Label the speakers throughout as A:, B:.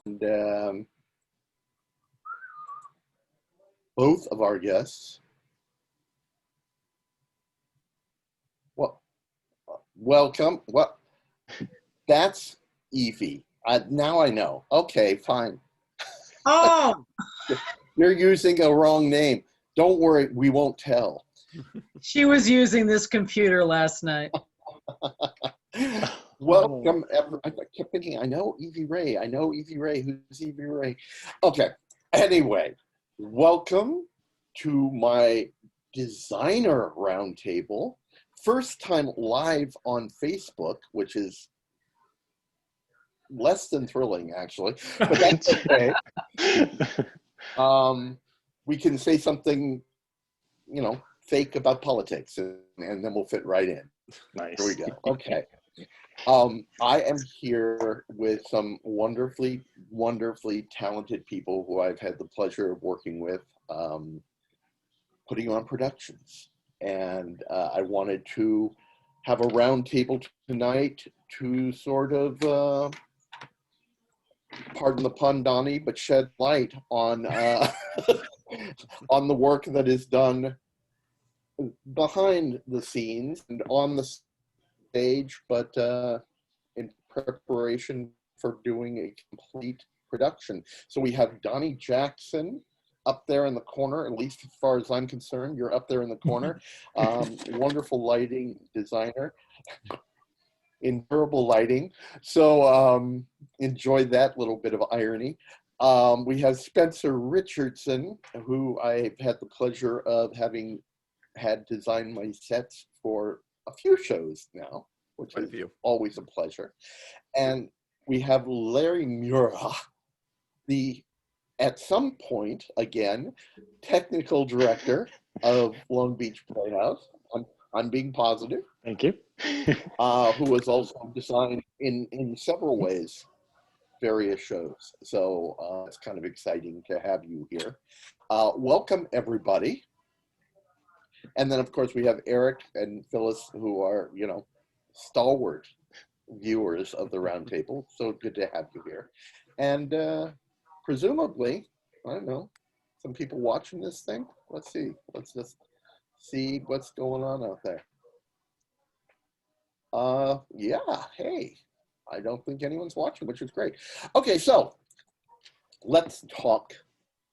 A: And both of our guests, welcome. Well, that's Evie. Now I know. Okay, fine.
B: Oh,
A: You're using a wrong name. Don't worry, we won't tell.
B: she was using this computer last night.
A: Welcome. I kept thinking, I know Evie Ray. I know Evie Ray. Who's Evie Ray? Okay. Anyway, welcome to my designer roundtable. First time live on Facebook, which is less than thrilling, actually. But that's okay. We can say something, fake about politics, and then we'll fit right in.
C: Nice.
A: Here we go. Okay. I am here with some wonderfully, wonderfully talented people who I've had the pleasure of working with, putting on productions. And I wanted to have a round table tonight to sort of, pardon the pun, Donnie, but shed light on on the work that is done behind the scenes and on the stage, but in preparation for doing a complete production. So we have Donnie Jackson up there in the corner, at least as far as I'm concerned. You're up there in the corner. Wonderful lighting designer. In durable lighting. So enjoy that little bit of irony. We have Spencer Richardson, who I've had the pleasure of having had designed my sets for a few shows now, which is always a pleasure. And we have Larry Mura, at some point, again, technical director of Long Beach Playhouse. I'm being positive.
C: Thank you.
A: Who was also designed in several ways, various shows. So it's kind of exciting to have you here. Welcome, everybody. And then, of course, we have Eric and Phyllis, who are, stalwart viewers of the roundtable. So good to have you here. And presumably, I don't know, some people watching this thing. Let's see. Let's just see what's going on out there. Yeah, hey, I don't think anyone's watching, which is great. Okay, so let's talk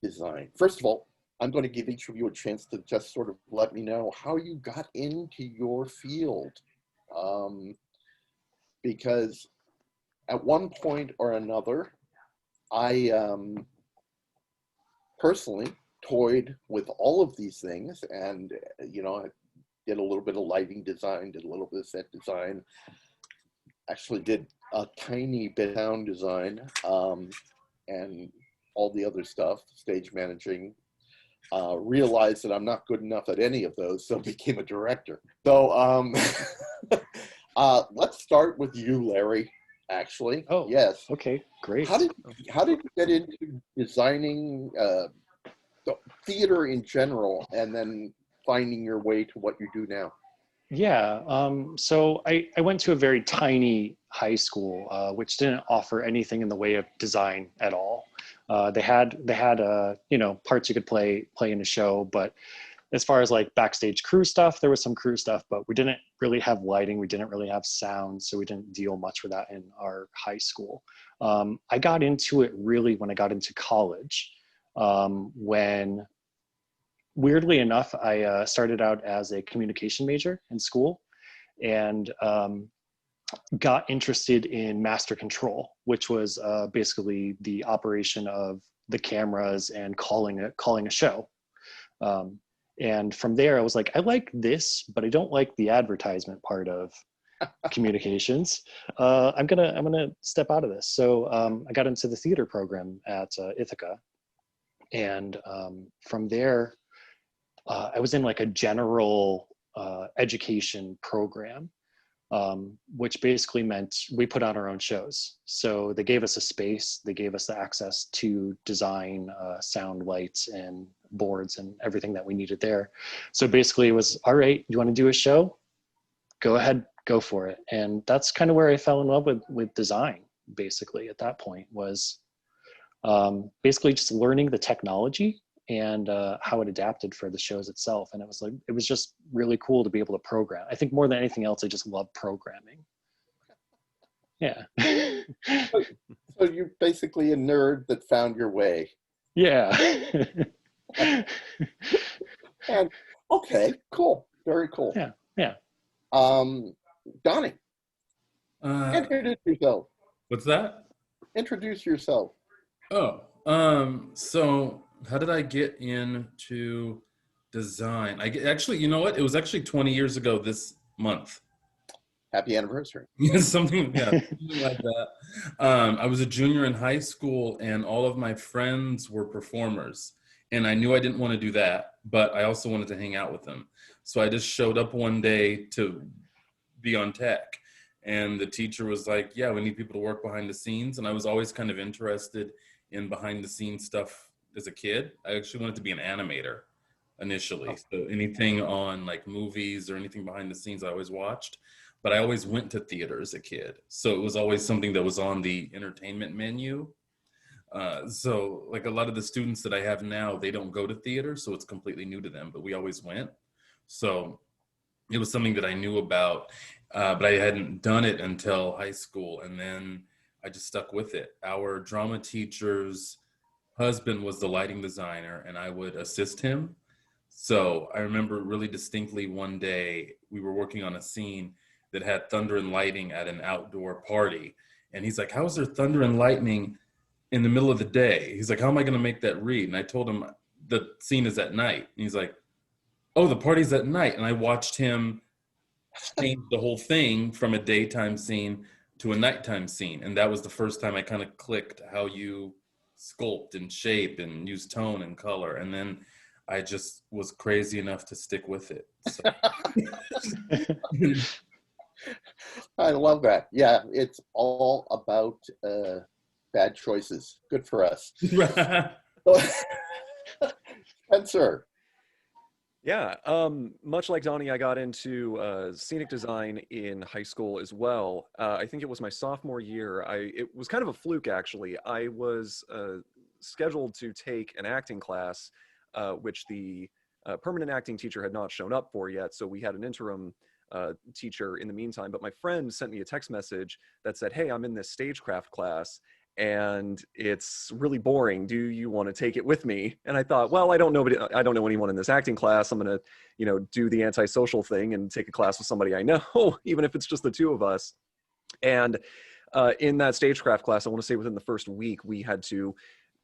A: design. First of all, I'm going to give each of you a chance to just sort of let me know how you got into your field. Because at one point or another, I personally toyed with all of these things, and, I did a little bit of lighting design, did a little bit of set design, actually did a tiny bit of sound design, and all the other stuff, stage managing, realized that I'm not good enough at any of those, so became a director. So let's start with you, Larry, actually.
C: Oh,
A: yes.
C: Okay, great.
A: How did you get into designing theater in general, and then finding your way to what you do now?
C: Yeah, so I went to a very tiny high school, which didn't offer anything in the way of design at all. They had parts you could play in a show, but as far as like backstage crew stuff, there was some crew stuff, but we didn't really have lighting, we didn't really have sound, so we didn't deal much with that in our high school. I got into it really when I got into college, when weirdly enough, I started out as a communication major in school, and got interested in master control, which was basically the operation of the cameras and calling a show. And from there, I was like, I like this, but I don't like the advertisement part of communications. I'm gonna step out of this. So I got into the theater program at Ithaca, and from there, I was in like a general education program, which basically meant we put on our own shows. So they gave us a space, they gave us the access to design sound, lights, and boards and everything that we needed there. So basically it was, all right, you want to do a show? Go ahead, go for it. And that's kind of where I fell in love with design, basically, at that point. Was basically just learning the technology and how it adapted for the shows itself. And it was just really cool to be able to program. I think more than anything else, I just love programming. Yeah.
A: So you're basically a nerd that found your way.
C: Yeah.
A: And okay, cool. Very cool.
C: Yeah. Yeah.
A: Donnie, introduce yourself.
D: What's that?
A: Introduce yourself.
D: Oh, so how did I get into design? Actually, you know what? It was actually 20 years ago this month.
A: Happy anniversary.
D: Something like that. I was a junior in high school, and all of my friends were performers. And I knew I didn't want to do that, but I also wanted to hang out with them. So I just showed up one day to be on tech. And the teacher was like, yeah, we need people to work behind the scenes. And I was always kind of interested in behind the scenes stuff as a kid. I actually wanted to be an animator initially. So anything on like movies or anything behind the scenes, I always watched. But I always went to theater as a kid. So it was always something that was on the entertainment menu. So like a lot of the students that I have now, they don't go to theater, so it's completely new to them, but we always went. So it was something that I knew about, but I hadn't done it until high school. And then I just stuck with it. Our drama teacher's husband was the lighting designer, and I would assist him. So I remember really distinctly one day we were working on a scene that had thunder and lightning at an outdoor party. And he's like, how is there thunder and lightning in the middle of the day? He's like, how am I going to make that read? And I told him the scene is at night. And he's like, oh, the party's at night. And I watched him change the whole thing from a daytime scene to a nighttime scene. And that was the first time I kind of clicked how you sculpt and shape and use tone and color. And then I just was crazy enough to stick with it. So.
A: I love that. Yeah, it's all about bad choices. Good for us. Spencer.
E: Yeah, much like Donnie, I got into scenic design in high school as well. I think it was my sophomore year. It was kind of a fluke, actually. I was scheduled to take an acting class, which the permanent acting teacher had not shown up for yet, so we had an interim teacher in the meantime. But my friend sent me a text message that said, hey, I'm in this stagecraft class, and it's really boring. Do you want to take it with me? And I thought, well, I don't know anyone in this acting class. I'm going to, do the antisocial thing and take a class with somebody I know, even if it's just the two of us. And in that stagecraft class, I want to say within the first week, we had to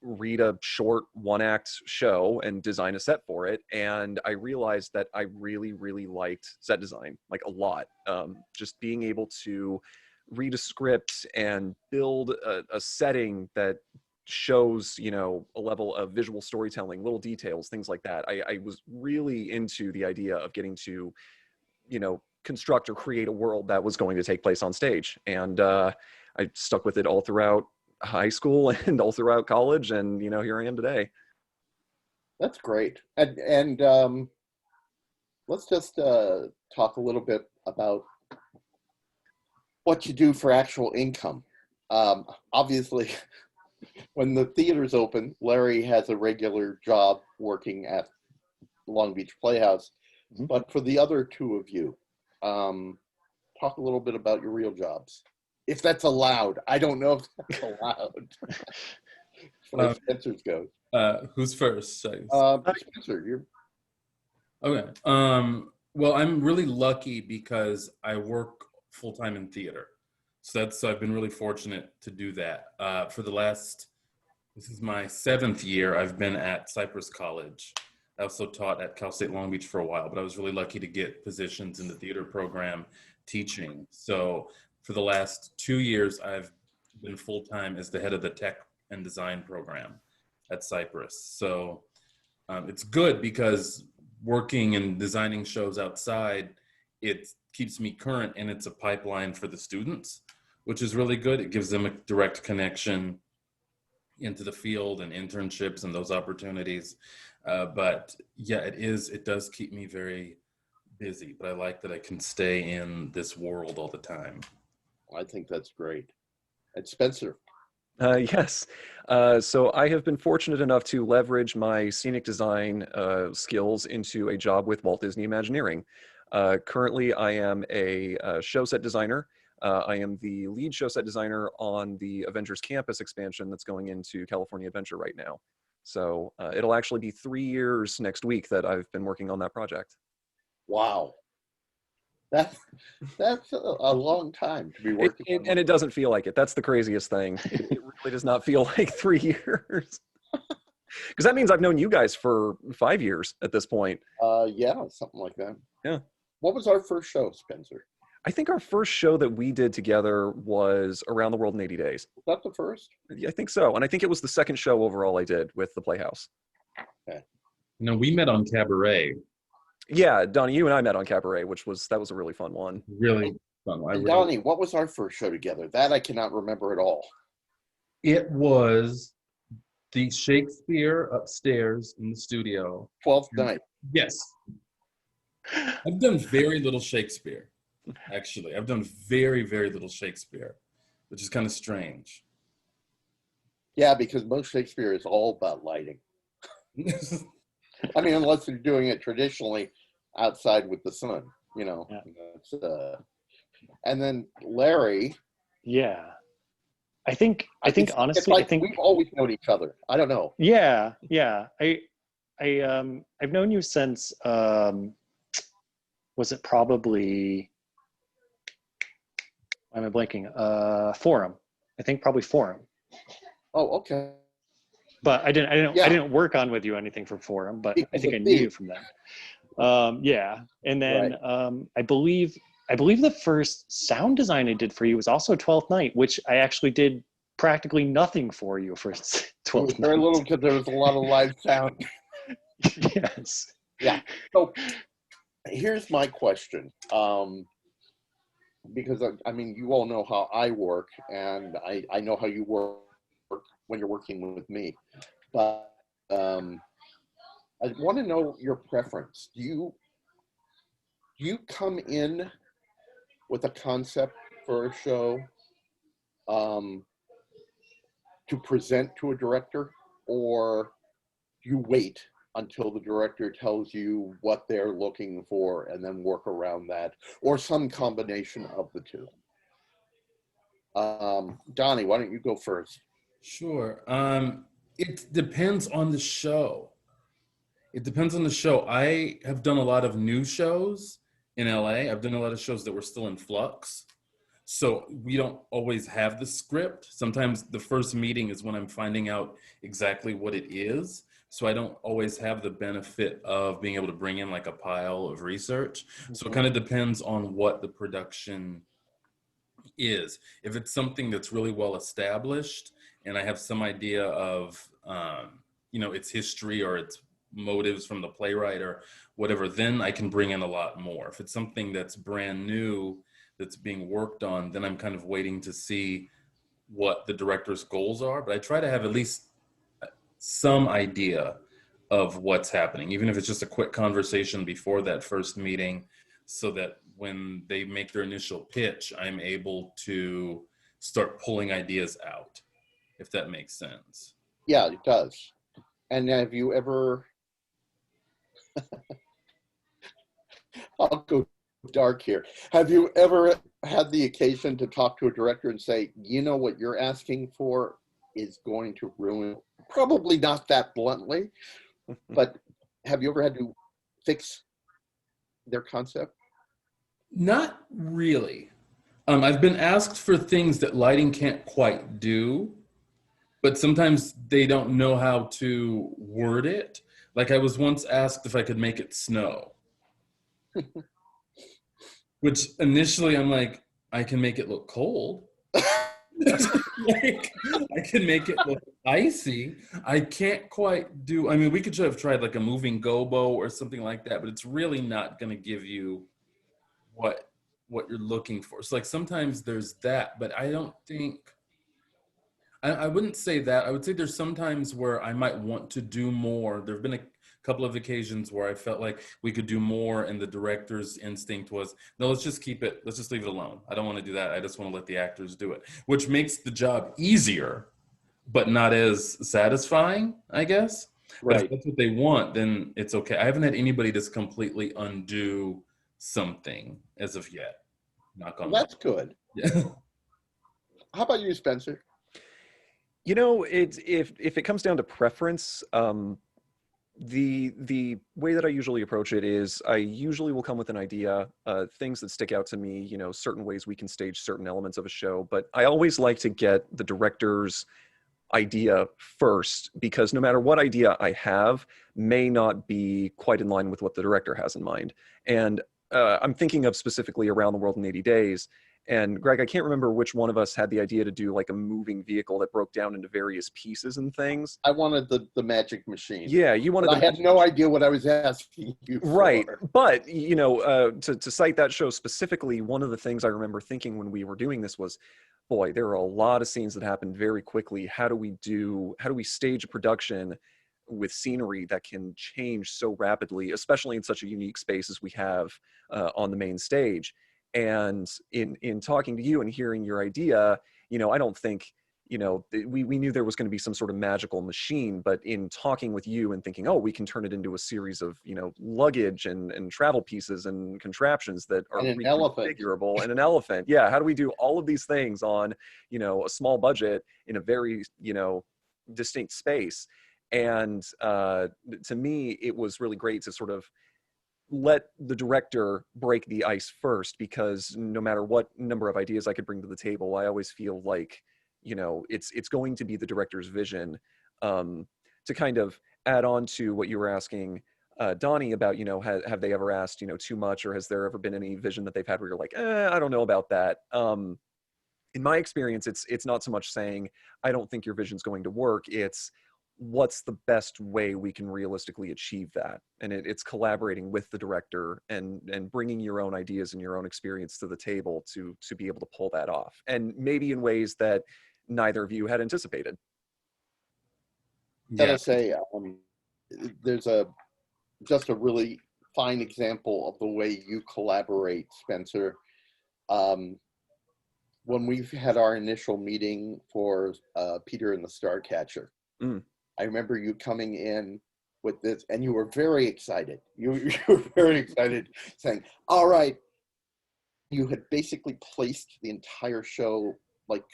E: read a short one-act show and design a set for it. And I realized that I really, really liked set design, like a lot. Just being able to read a script and build a setting that shows, a level of visual storytelling, little details, things like that. I was really into the idea of getting to, construct or create a world that was going to take place on stage. And I stuck with it all throughout high school and all throughout college. And, here I am today.
A: That's great. And let's just talk a little bit about what you do for actual income. Obviously, when the theater's open, Larry has a regular job working at Long Beach Playhouse. Mm-hmm. But for the other two of you, talk a little bit about your real jobs. If that's allowed. I don't know if that's allowed. As far as Spencer's goes.
D: Who's first?
A: Spencer, you're...
D: Okay. Well, I'm really lucky because I work full-time in theater. So I've been really fortunate to do that. This is my 7th year. I've been at Cypress College. I also taught at Cal State Long Beach for a while, but I was really lucky to get positions in the theater program teaching. So for the last 2 years, I've been full-time as the head of the tech and design program at Cypress. So it's good because working and designing shows outside, it keeps me current, and it's a pipeline for the students, which is really good. It gives them a direct connection into the field and internships and those opportunities. But yeah, it does keep me very busy, but I like that I can stay in this world all the time.
A: I think that's great. And Spencer.
E: Yes. So I have been fortunate enough to leverage my scenic design skills into a job with Walt Disney Imagineering. Currently, I am a show set designer. I am the lead show set designer on the Avengers Campus expansion that's going into California Adventure right now. So it'll actually be 3 years next week that I've been working on that project.
A: Wow. That's a long time to be working on.
E: And it doesn't feel like it. That's the craziest thing. It really does not feel like 3 years. Because that means I've known you guys for 5 years at this point.
A: Yeah, something like that.
E: Yeah.
A: What was our first show, Spencer?
E: I think our first show that we did together was Around the World in 80 Days.
A: Was that the first?
E: Yeah, I think so. And I think it was the second show overall I did with the Playhouse.
A: Okay.
D: No, we met on Cabaret.
E: Yeah, Donnie, you and I met on Cabaret, that was a really fun one.
D: Really fun.
A: And Donnie, what was our first show together? That I cannot remember at all.
D: It was the Shakespeare upstairs in the studio.
A: 12th night.
D: Yes. I've done very little Shakespeare, actually. I've done very, very little Shakespeare, which is kind of strange.
A: Yeah, because most Shakespeare is all about lighting. I mean, unless you're doing it traditionally outside with the sun, you know.
C: Yeah.
A: And then Larry.
C: Yeah. I think honestly,
A: it's like
C: I think
A: we've always known each other. I don't know.
C: Yeah. I've known you since was it probably, why am I blanking? Forum. I think probably Forum.
A: Oh, okay.
C: But I
A: Yeah.
C: I didn't work on with you anything from Forum, but I think I knew you from then. Yeah. And then I believe the first sound design I did for you was also 12th Night, which I actually did practically nothing for you for 12th Night.
A: Very little because there was a lot of live sound.
C: Yes.
A: Yeah. So here's my question. Because I mean, you all know how I work, and I know how you work when you're working with me. But I want to know your preference. Do you come in with a concept for a show to present to a director, or do you wait until the director tells you what they're looking for and then work around that, or some combination of the two? Donnie, why don't you go first?
D: Sure. It depends on the show. It depends on the show. I have done a lot of new shows in LA. I've done a lot of shows that were still in flux. So we don't always have the script. Sometimes the first meeting is when I'm finding out exactly what it is. So I don't always have the benefit of being able to bring in like a pile of research. So it kind of depends on what the production is. If it's something that's really well established and I have some idea of, its history or its motives from the playwright or whatever, then I can bring in a lot more. If it's something that's brand new, that's being worked on, then I'm kind of waiting to see what the director's goals are. But I try to have at least some idea of what's happening, even if it's just a quick conversation before that first meeting, so that when they make their initial pitch, I'm able to start pulling ideas out, if that makes sense.
A: Yeah, it does. And have you ever, I'll go dark here. Have you ever had the occasion to talk to a director and say, you know, what you're asking for is going to ruin, probably not that bluntly, but have you ever had to fix their concept?
D: Not really. I've been asked for things that lighting can't quite do, but sometimes they don't know how to word it. Like I was once asked if I could make it snow. Which initially I'm like, I can make it look cold. Like, I can make it look icy. I can't quite do, I mean, we could have tried like a moving gobo or something like that, but it's really not going to give you what you're looking for. So like sometimes there's that, but I don't think, I wouldn't say that. I would say there's sometimes where I might want to do more. There have been a couple of occasions where I felt like we could do more and the director's instinct was, no, let's just keep it, let's just leave it alone. I don't want to do that. I just want to let the actors do it, which makes the job easier but not as satisfying, I guess. But if
A: Right.
D: that's what they want, then it's okay. I haven't had anybody just completely undo something as of yet. Knock
A: Well,
D: on wood.
A: that's good.
D: Yeah.
A: How about you, Spencer?
E: You know, it's if it comes down to preference, the way that I usually approach it is I usually will come with an idea, things that stick out to me, you know, certain ways we can stage certain elements of a show. But I always like to get the director's idea first, because no matter what idea I have, may not be quite in line with what the director has in mind. And I'm thinking of specifically Around the World in 80 Days. And Greg, I can't remember which one of us had the idea to do like a moving vehicle that broke down into various pieces and things.
A: I wanted the magic machine.
E: Yeah, you wanted
A: But I
E: the
A: had no idea what I was asking you
E: right.
A: for.
E: But, you know, to cite that show specifically, one of the things I remember thinking when we were doing this was, boy, there are a lot of scenes that happened very quickly. How do we stage a production with scenery that can change so rapidly, especially in such a unique space as we have on the main stage? And in talking to you and hearing your idea, you know, I don't think, you know, we knew there was going to be some sort of magical machine, but in talking with you and thinking, oh, we can turn it into a series of, you know, luggage and travel pieces and contraptions that are
A: And an elephant.
E: reconfigurable, and an elephant. Yeah. How do we do all of these things on, you know, a small budget in a very, you know, distinct space? And to me, it was really great to sort of let the director break the ice first, because no matter what number of ideas I could bring to the table, I always feel like, you know, it's going to be the director's vision. To kind of add on to what you were asking Donnie about, you know, have they ever asked, you know, too much, or has there ever been any vision that they've had where you're like, I don't know about that. In my experience, it's not so much saying, I don't think your vision's going to work. It's what's the best way we can realistically achieve that. And it's collaborating with the director and bringing your own ideas and your own experience to the table to be able to pull that off. And maybe in ways that neither of you had anticipated.
A: Gotta
D: Yeah.
A: say, there's just a really fine example of the way you collaborate, Spencer. When we've had our initial meeting for Peter and the Starcatcher, I remember you coming in with this, and you were very excited. You were very excited, saying, all right, you had basically placed the entire show like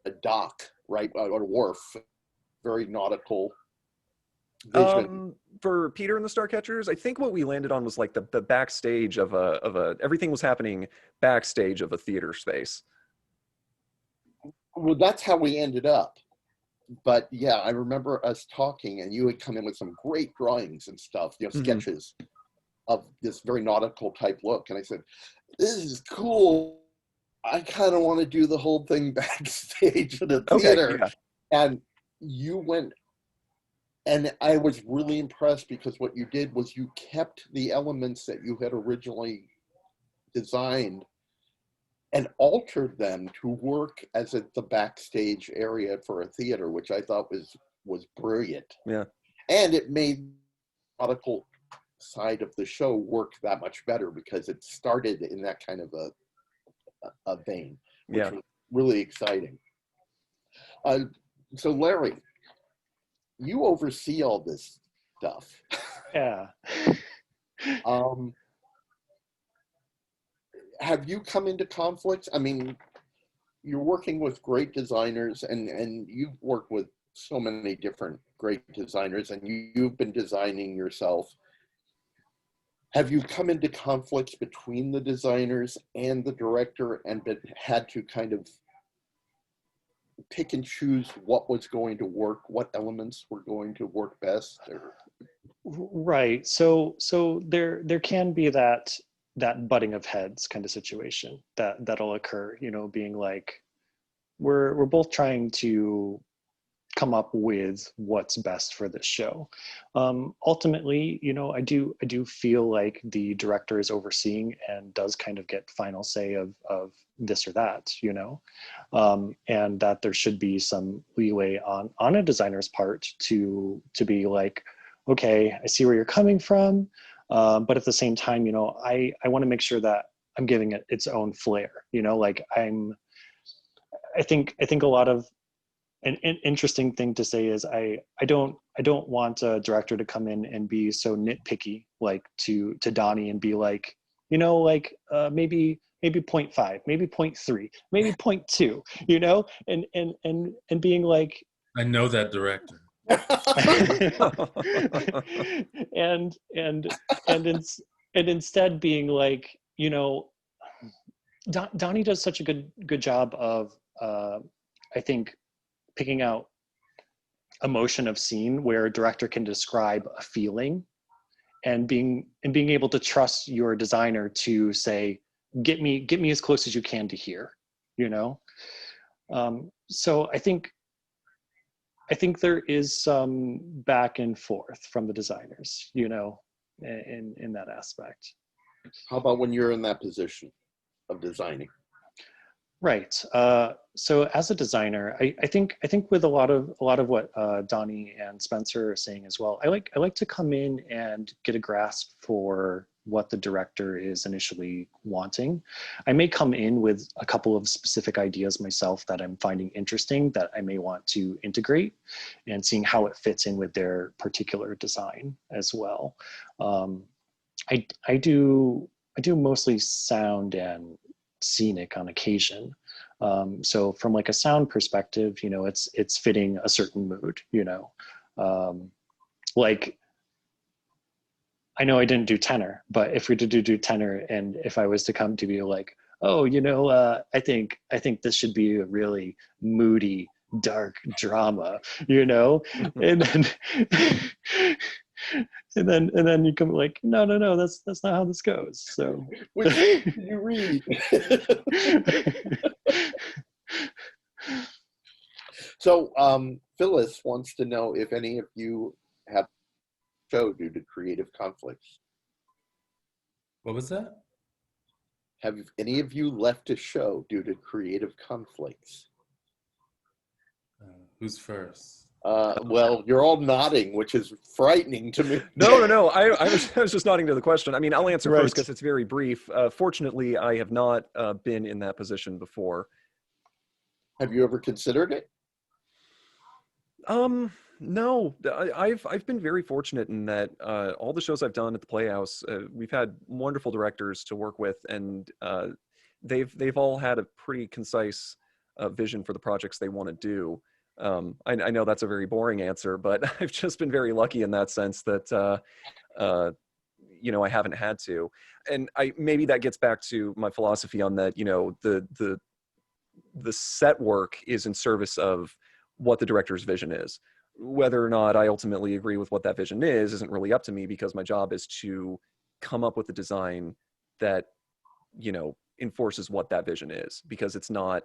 A: a dock, right, or a wharf, very nautical vision.
E: For Peter and the Starcatchers, I think what we landed on was like the backstage of a everything was happening backstage of a theater space.
A: Well, that's how we ended up. But yeah, I remember us talking, and you had come in with some great drawings and stuff, you know, sketches of this very nautical type look. And I said, this is cool. I kind of want to do the whole thing backstage at the theater.
E: Okay, yeah.
A: And you went, and I was really impressed, because what you did was you kept the elements that you had originally designed and altered them to work as the backstage area for a theater, which I thought was brilliant.
E: Yeah.
A: And it made the nautical side of the show work that much better, because it started in that kind of a vein, which was really exciting. So Larry, you oversee all this stuff.
C: Yeah.
A: Have you come into conflicts? I mean, you're working with great designers, and you've worked with so many different great designers, and you've been designing yourself. Have you come into conflicts between the designers and the director, and had to kind of pick and choose what was going to work, what elements were going to work best? Or...
C: Right. So there can be that butting of heads kind of situation that'll occur, you know, being like, we're both trying to come up with what's best for this show. Ultimately, you know, I do feel like the director is overseeing and does kind of get final say of this or that, you know, and that there should be some leeway on a designer's part to be like, okay, I see where you're coming from, but at the same time, you know, I want to make sure that I'm giving it its own flair, you know, like I think a lot of, an interesting thing to say is I don't want a director to come in and be so nitpicky, like to Donnie and be like, you know, like maybe 0.5, maybe 0.3, maybe 0.2, you know, and being like,
D: I know that director.
C: and instead being like, you know, Donnie does such a good job of I think picking out emotion of scene where a director can describe a feeling, and being able to trust your designer to say, get me as close as you can to here, you know. So I think there is some back and forth from the designers, you know, in that aspect.
A: How about when you're in that position of designing?
C: Right. So as a designer, I think with a lot of what Donnie and Spencer are saying as well, I like to come in and get a grasp for what the director is initially wanting. I may come in with a couple of specific ideas myself that I'm finding interesting that I may want to integrate, and seeing how it fits in with their particular design as well. I do mostly sound and scenic on occasion. So from like a sound perspective, you know, it's fitting a certain mood, you know. Like, I know I didn't do tenor, but if we did do tenor, and if I was to come to be like, oh, you know, I think this should be a really moody, dark drama, you know, and then and then you come like, no, that's not how this goes. So
A: Which do you read? So Phyllis wants to know if any of you have show due to creative conflicts.
D: What was that?
A: Have any of you left a show due to creative conflicts?
D: Who's first?
A: Well, you're all nodding, which is frightening to me.
E: No. I was just nodding to the question. I mean, I'll answer
C: Right.
E: first because it's very brief. Fortunately, I have not been in that position before.
A: Have you ever considered it?
E: No, I've been very fortunate in that all the shows I've done at the Playhouse, we've had wonderful directors to work with, and they've all had a pretty concise vision for the projects they want to do. I know that's a very boring answer, but I've just been very lucky in that sense that you know, I haven't had to, and maybe that gets back to my philosophy on that. You know, the set work is in service of what the director's vision is. Whether or not I ultimately agree with what that vision is isn't really up to me, because my job is to come up with a design that, you know, enforces what that vision is, because it's a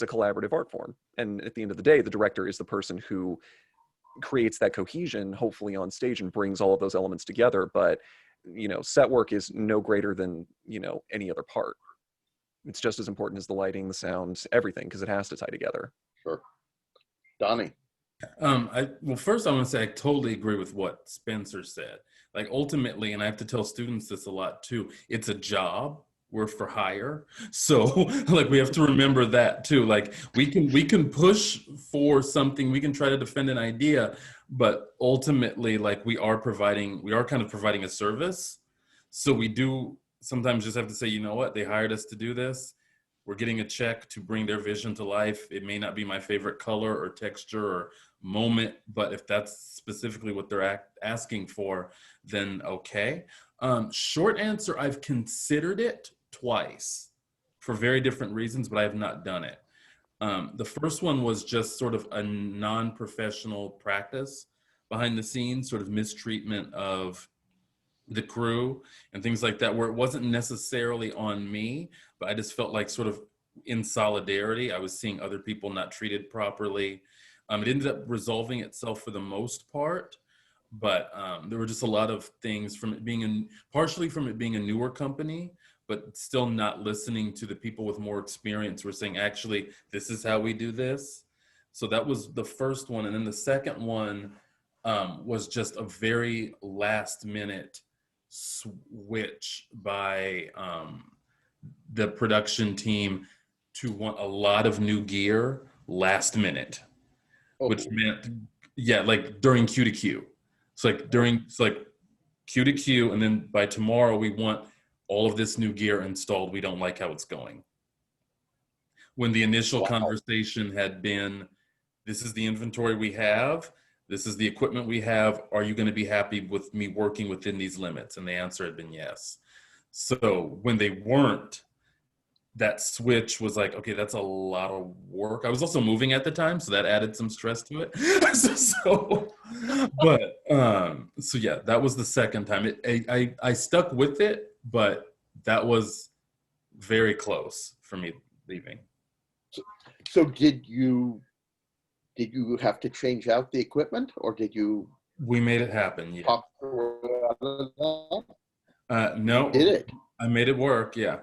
E: collaborative art form. And at the end of the day, the director is the person who creates that cohesion, hopefully on stage, and brings all of those elements together. But, you know, set work is no greater than, you know, any other part. It's just as important as the lighting, the sound, everything, because it has to tie together.
A: Sure. Donnie.
D: Well, first I want to say I totally agree with what Spencer said. Like, ultimately, and I have to tell students this a lot too, it's a job. We're for hire. So like, we have to remember that too. Like, we can push for something, we can try to defend an idea, but ultimately, like, we are kind of providing a service. So we do sometimes just have to say, you know what, they hired us to do this. We're getting a check to bring their vision to life. It may not be my favorite color or texture or moment, but if that's specifically what they're asking for, then okay. Short answer, I've considered it twice for very different reasons, but I have not done it. The first one was just sort of a non-professional practice behind the scenes, sort of mistreatment of the crew and things like that, where it wasn't necessarily on me, but I just felt like, sort of in solidarity, I was seeing other people not treated properly. It ended up resolving itself for the most part, but there were just a lot of things from it being partially from it being a newer company, but still not listening to the people with more experience who were saying, actually, this is how we do this. So that was the first one. And then the second one was just a very last minute switch by the production team to want a lot of new gear last minute. which meant, yeah, like during Q to Q. It's like Q to Q, and then by tomorrow we want all of this new gear installed. We don't like how it's going. When the initial conversation had been, this is the inventory we have, this is the equipment we have, are you going to be happy with me working within these limits? And the answer had been yes. So when they weren't, that switch was like, okay, that's a lot of work. I was also moving at the time, so that added some stress to it. So yeah, that was the second time. I stuck with it, but that was very close for me leaving.
A: So did you have to change out the equipment, or did you?
D: We made it happen. Yeah.
A: Pop out of that?
D: No.
A: Did it?
D: I made it work. Yeah.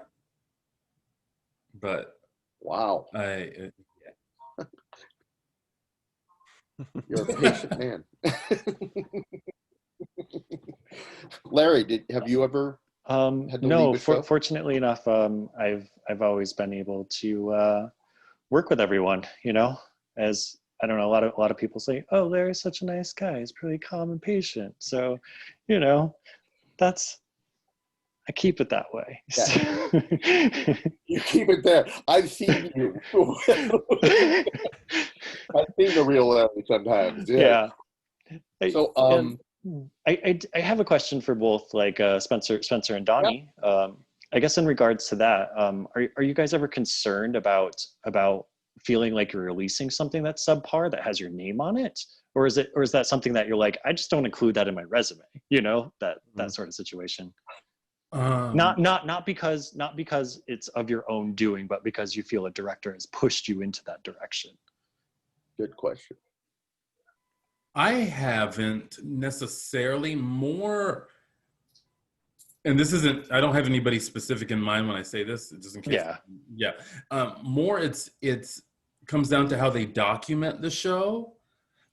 D: But
A: wow,
D: yeah.
A: You're a patient man. Larry, have you ever? Had to
C: No,
A: leave a show?
C: fortunately enough, I've always been able to work with everyone. You know, as I don't know, a lot of people say, "Oh, Larry's such a nice guy. He's pretty calm and patient." So, you know, I keep it that way.
A: Yeah. You keep it there. I've seen you. I've seen the real Larry sometimes. Yeah. So,
C: I have a question for both, like Spencer and Donnie. Yeah. I guess in regards to that, are you guys ever concerned about feeling like you're releasing something that's subpar that has your name on it, or is that something that you're like, I just don't include that in my resume? You know, that sort of situation. Not because it's of your own doing, but because you feel a director has pushed you into that direction.
A: Good question.
D: I haven't necessarily more, and this isn't, I don't have anybody specific in mind when I say this, just in case. Yeah. More it's comes down to how they document the show,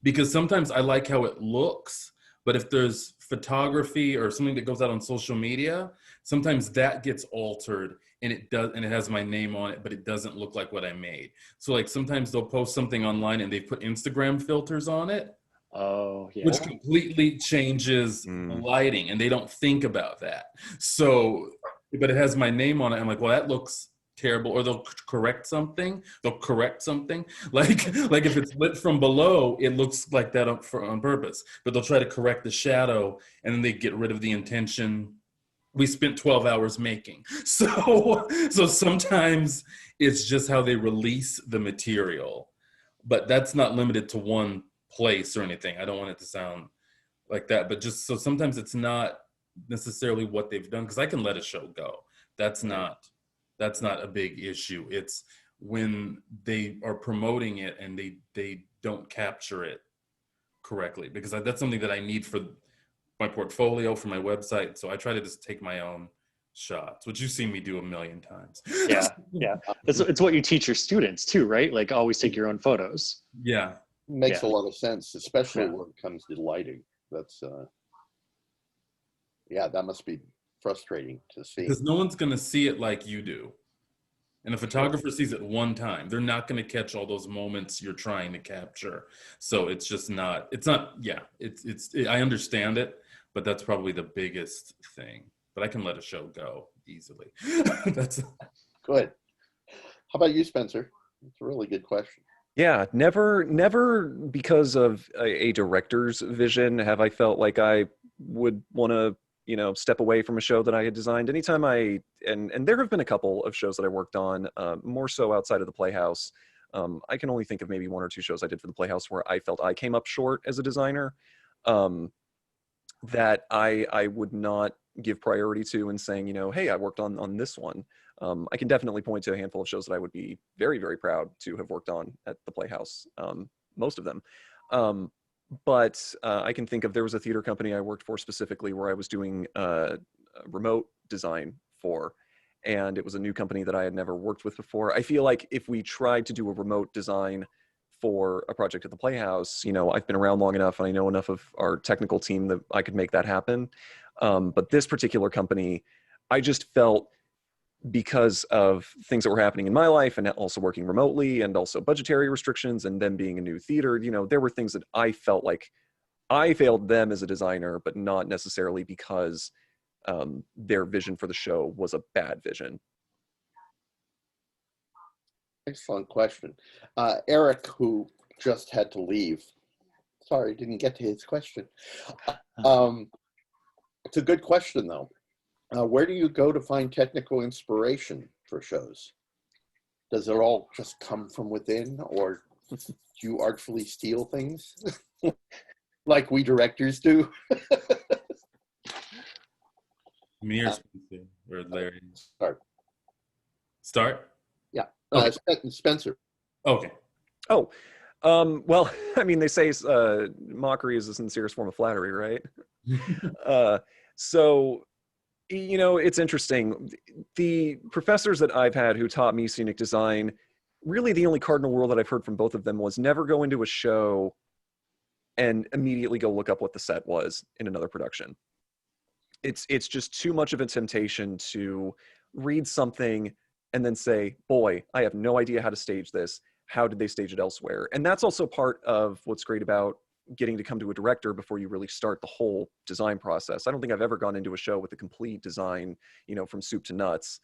D: because sometimes I like how it looks, but if there's photography or something that goes out on social media, sometimes that gets altered and it has my name on it, but it doesn't look like what I made. So like sometimes they'll post something online and they put Instagram filters on it.
C: Oh, yeah.
D: Which completely changes the lighting, and they don't think about that. So, but it has my name on it. I'm like, well, that looks terrible. Or they'll correct something. Like if it's lit from below, it looks like that on purpose. But they'll try to correct the shadow, and then they get rid of the intention we spent 12 hours making. So sometimes it's just how they release the material. But that's not limited to one place or anything. I don't want it to sound like that, but just so sometimes it's not necessarily what they've done, because I can let a show go. That's not a big issue. It's when they are promoting it and they don't capture it correctly, because that's something that I need for my portfolio, for my website. So I try to just take my own shots, which you've seen me do a million times.
C: Yeah. It's what you teach your students too, right? Like always take your own photos.
D: Yeah.
A: Makes a lot of sense, especially when it comes to lighting. That's that must be frustrating to see.
D: Because no one's going to see it like you do. And a photographer sees it one time. They're not going to catch all those moments you're trying to capture. So it's just not, I understand it, but that's probably the biggest thing. But I can let a show go easily. That's
A: good. How about you, Spencer? It's a really good question.
E: Yeah, never because of a director's vision have I felt like I would want to, step away from a show that I had designed. Anytime and there have been a couple of shows that I worked on, more so outside of the Playhouse. I can only think of maybe one or two shows I did for the Playhouse where I felt I came up short as a designer, that I would not give priority to and saying, hey, I worked on this one. I can definitely point to a handful of shows that I would be very, very proud to have worked on at the Playhouse, most of them. But I can think of, there was a theater company I worked for specifically where I was doing remote design for, and it was a new company that I had never worked with before. I feel like if we tried to do a remote design for a project at the Playhouse, I've been around long enough and I know enough of our technical team that I could make that happen. But this particular company, I just felt because of things that were happening in my life and also working remotely and also budgetary restrictions and them being a new theater, there were things that I felt like I failed them as a designer, but not necessarily because their vision for the show was a bad vision.
A: Excellent question. Eric, who just had to leave. Sorry, didn't get to his question. It's a good question, though. Where do you go to find technical inspiration for shows? Does it all just come from within, or do you artfully steal things like we directors do?
D: Me or Spencer or Larry?
A: Start.
D: Start?
A: Yeah.
D: Okay.
A: Spencer.
D: Okay.
E: Oh, well, I mean, they say mockery is the sincerest form of flattery, right? So, it's interesting. The professors that I've had who taught me scenic design, really the only cardinal rule that I've heard from both of them was never go into a show and immediately go look up what the set was in another production. It's just too much of a temptation to read something and then say, boy, I have no idea how to stage this. How did they stage it elsewhere? And that's also part of what's great about getting to come to a director before you really start the whole design process. I don't think I've ever gone into a show with a complete design, from soup to nuts,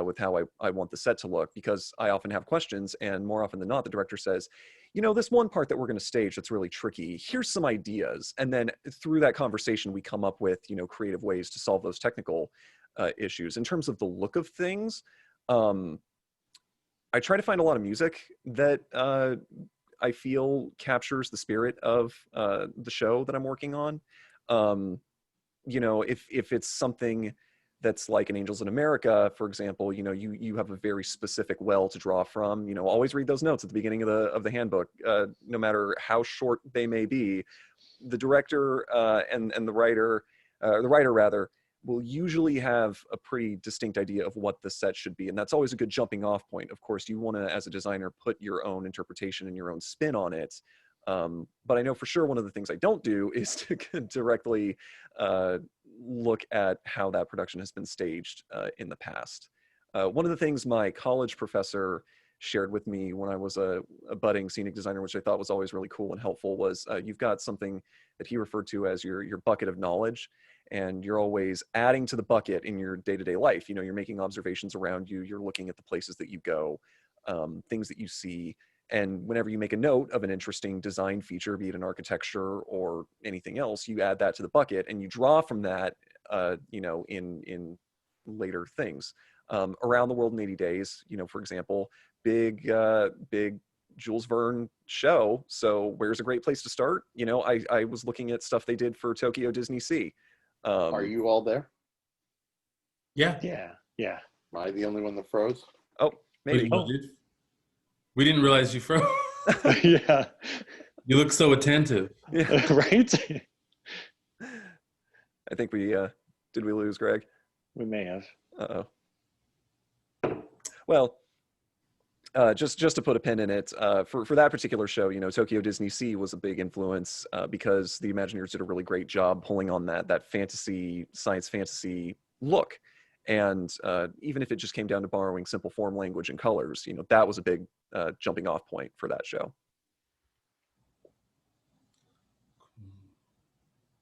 E: with how I want the set to look, because I often have questions, and more often than not, the director says, this one part that we're going to stage that's really tricky, here's some ideas. And then through that conversation, we come up with, creative ways to solve those technical issues. In terms of the look of things, I try to find a lot of music that I feel captures the spirit of the show that I'm working on. If it's something that's like an Angels in America, for example, you have a very specific well to draw from. Always read those notes at the beginning of the handbook, no matter how short they may be. The director and the writer rather, will usually have a pretty distinct idea of what the set should be. And that's always a good jumping off point. Of course, you want to, as a designer, put your own interpretation and your own spin on it. But I know for sure one of the things I don't do is to directly look at how that production has been staged in the past. One of the things my college professor shared with me when I was a budding scenic designer, which I thought was always really cool and helpful, was you've got something that he referred to as your bucket of knowledge. And you're always adding to the bucket in your day-to-day life. You're making observations around you. You're looking at the places that you go, things that you see. And whenever you make a note of an interesting design feature, be it an architecture or anything else, you add that to the bucket and you draw from that, in later things. Around the World in 80 Days, for example, big Jules Verne show. So where's a great place to start? I was looking at stuff they did for Tokyo Disney Sea.
A: Are you all there?
D: Yeah.
C: Yeah.
A: Am I the only one that froze?
E: Oh, maybe.
D: We didn't realize you froze.
C: Yeah.
D: You look so attentive.
E: Yeah.
C: Right?
E: I think did we lose Greg?
C: We may have.
E: Uh-oh. Well, just to put a pin in it, for that particular show, Tokyo Disney Sea was a big influence because the Imagineers did a really great job pulling on that fantasy, science fantasy look. And even if it just came down to borrowing simple form language and colors, that was a big jumping off point for that show.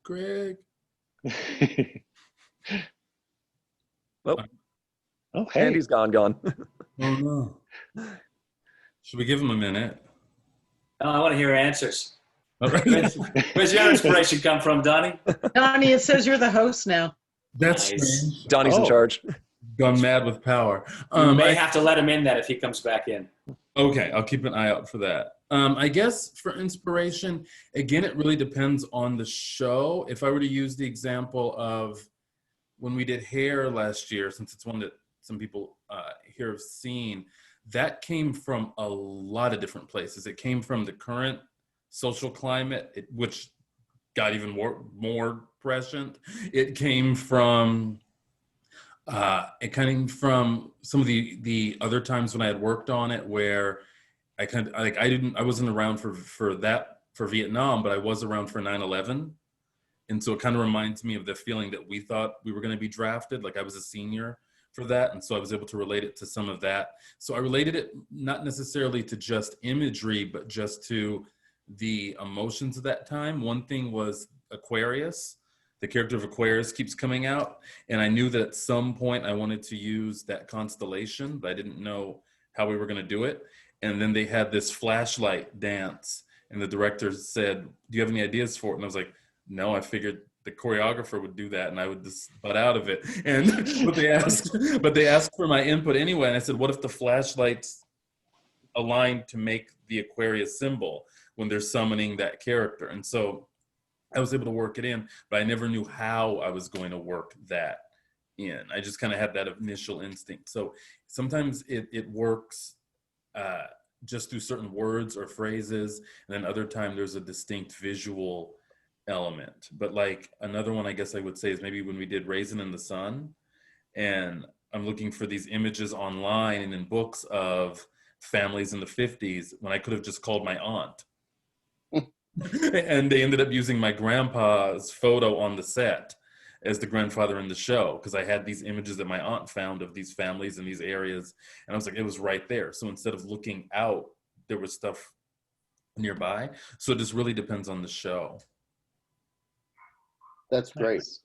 D: Greg.
E: Oh,
C: Hey.
E: Andy's gone.
D: Oh no. Should we give him a minute?
F: No, I want to hear answers.
D: All right.
F: Where's your inspiration come from, Donnie?
B: Donnie, it says you're the host now.
D: That's
F: Nice.
D: strange.
E: Donnie's in charge.
D: Gone mad with power.
F: You may have to let him in then if he comes back in.
D: Okay, I'll keep an eye out for that. I guess for inspiration, again, it really depends on the show. If I were to use the example of when we did Hair last year, since it's one that some people here have seen, that came from a lot of different places. It came from the current social climate, which got even more prescient. It came from some of the other times when I had worked on it, where I wasn't around for Vietnam, but I was around for 9/11. And so it kind of reminds me of the feeling that we thought we were going to be drafted. Like I was a senior for that. And so I was able to relate it to some of that. So I related it not necessarily to just imagery, but just to the emotions of that time. One thing was Aquarius. The character of Aquarius keeps coming out. And I knew that at some point I wanted to use that constellation, but I didn't know how we were going to do it. And then they had this flashlight dance. And the director said, "Do you have any ideas for it?" And I was like, "No, I figured the choreographer would do that and I would just butt out of it." And but they asked for my input anyway. And I said, what if the flashlights aligned to make the Aquarius symbol when they're summoning that character? And so I was able to work it in, but I never knew how I was going to work that in. I just kind of had that initial instinct. So sometimes it works just through certain words or phrases. And then other time there's a distinct visual element. But like another one I guess I would say is maybe when we did Raisin in the Sun, and I'm looking for these images online and in books of families in the 50s when I could have just called my aunt. And they ended up using my grandpa's photo on the set as the grandfather in the show, because I had these images that my aunt found of these families in these areas, and I was like, it was right there. So instead of looking out, there was stuff nearby. So it just really depends on the show.
A: That's great.
C: Nice.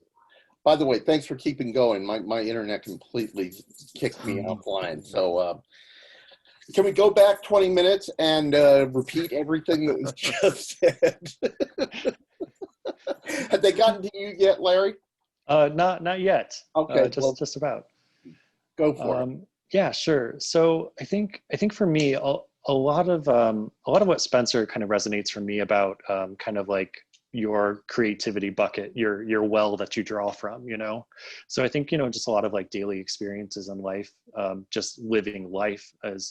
A: By the way, thanks for keeping going. My internet completely kicked me offline. So can we go back 20 minutes and repeat everything that was just said? Have they gotten to you yet, Larry?
C: Not yet.
A: Okay,
C: Just about.
A: Go for it.
C: Yeah, sure. So I think for me, a lot of what Spencer kind of resonates for me about kind of like your creativity bucket, your well that you draw from, you know. So I think, you know, just a lot of like daily experiences in life, just living life as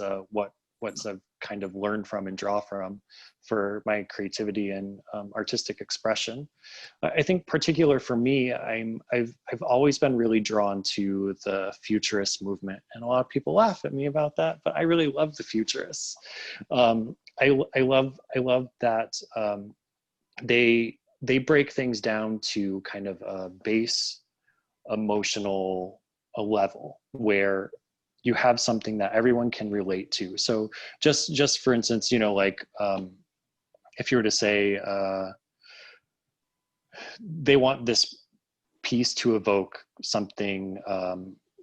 C: what's I've kind of learned from and draw from for my creativity and artistic expression. I think particular for me, I've always been really drawn to the futurist movement, and a lot of people laugh at me about that, but I really love the futurists. I love that they break things down to kind of a base emotional level where you have something that everyone can relate to. So just for instance, you know, like if you were to say they want this piece to evoke something,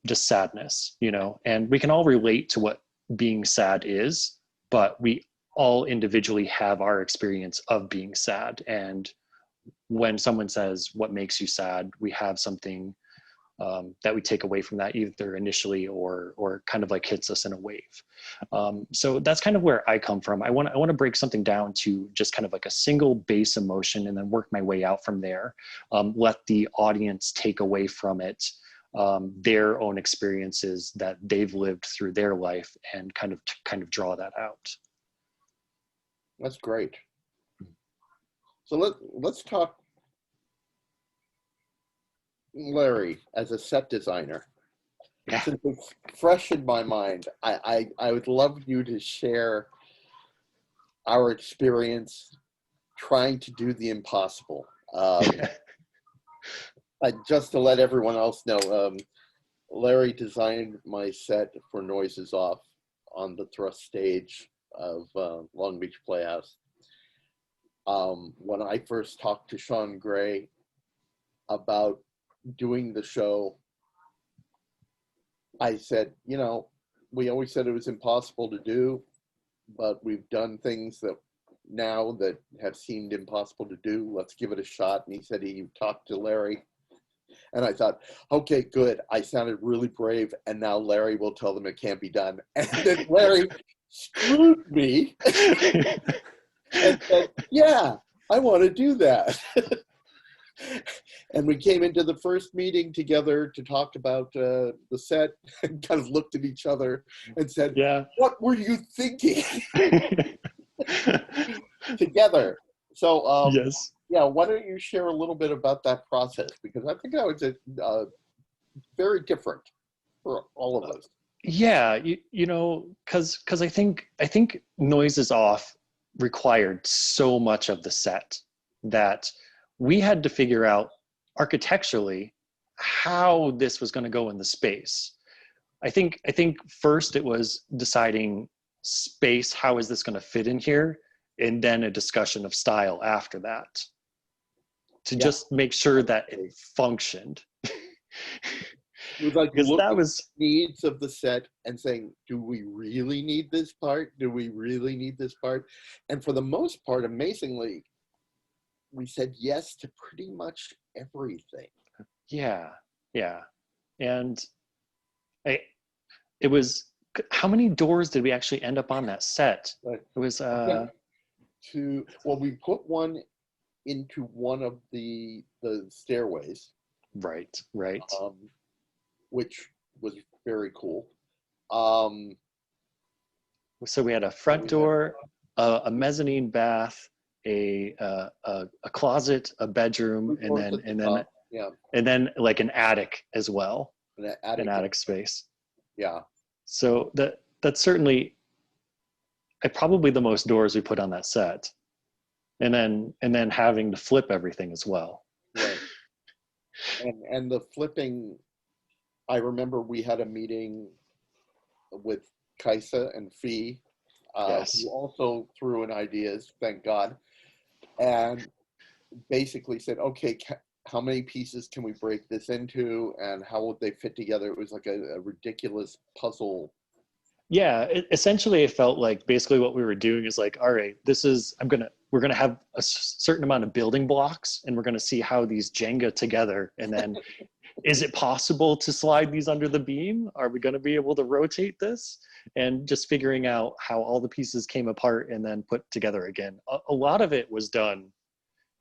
C: just sadness, you know, and we can all relate to what being sad is, but we all individually have our experience of being sad. And when someone says, what makes you sad, we have something that we take away from that, either initially or kind of like hits us in a wave. So that's kind of where I come from. I want to break something down to just kind of like a single base emotion and then work my way out from there. Let the audience take away from it their own experiences that they've lived through their life and kind of draw that out.
A: That's great. So let's talk Larry as a set designer.
C: Yeah.
A: Since it's fresh in my mind, I would love you to share our experience trying to do the impossible. Just to let everyone else know, Larry designed my set for Noises Off on the thrust stage of Long Beach Playhouse. When I first talked to Sean Gray about doing the show, I said, you know, we always said it was impossible to do, but we've done things that now that have seemed impossible to do. Let's give it a shot. And he said he talked to Larry. And I thought, okay, good. I sounded really brave. And now Larry will tell them it can't be done. And then Larry screwed me and said, yeah, I want to do that. And we came into the first meeting together to talk about the set and kind of looked at each other and said,
C: Yeah.
A: What were you thinking? Together. So,
C: Yes.
A: yeah, why don't you share a little bit about that process? Because I think that was very different for all of us.
C: Yeah, you know, because I think Noises Off required so much of the set that we had to figure out architecturally how this was going to go in the space. I think first it was deciding space. How is this going to fit in here? And then a discussion of style after that, to just make sure that it functioned.
A: It was like
C: Because
A: looking
C: that was,
A: at the needs of the set and saying, do we really need this part? Do we really need this part? And for the most part, amazingly, we said yes to pretty much everything.
C: yeah. And it was, how many doors did we actually end up on that set?
A: Right.
C: It was,
A: We put one into one of the stairways,
C: right.
A: which was very cool.
C: So we had a front door, a mezzanine bath, a closet, a bedroom, and then like an attic as well,
A: an
C: attic space.
A: Yeah.
C: So that's certainly probably the most doors we put on that set, and then having to flip everything as well.
A: Right. and the flipping, I remember we had a meeting with Kaisa and Fee, who also threw in ideas, thank God, and basically said, okay, how many pieces can we break this into, and how would they fit together? It was like a ridiculous puzzle.
C: Yeah, essentially it felt like basically what we were doing is like, all right, we're gonna have a certain amount of building blocks, and we're gonna see how these Jenga together, and then is it possible to slide these under the beam? Are we gonna be able to rotate this? And just figuring out how all the pieces came apart and then put together again. A lot of it was done,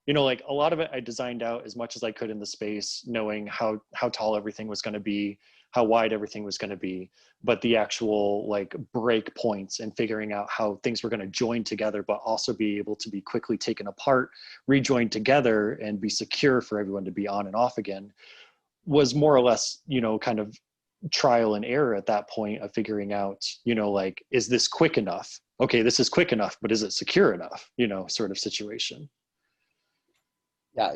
C: like a lot of it I designed out as much as I could in the space, knowing how tall everything was gonna be, how wide everything was going to be, but the actual like break points and figuring out how things were going to join together, but also be able to be quickly taken apart, rejoined together, and be secure for everyone to be on and off again, was more or less, kind of trial and error at that point of figuring out, like, is this quick enough? Okay, this is quick enough, but is it secure enough? Sort of situation.
A: Yeah,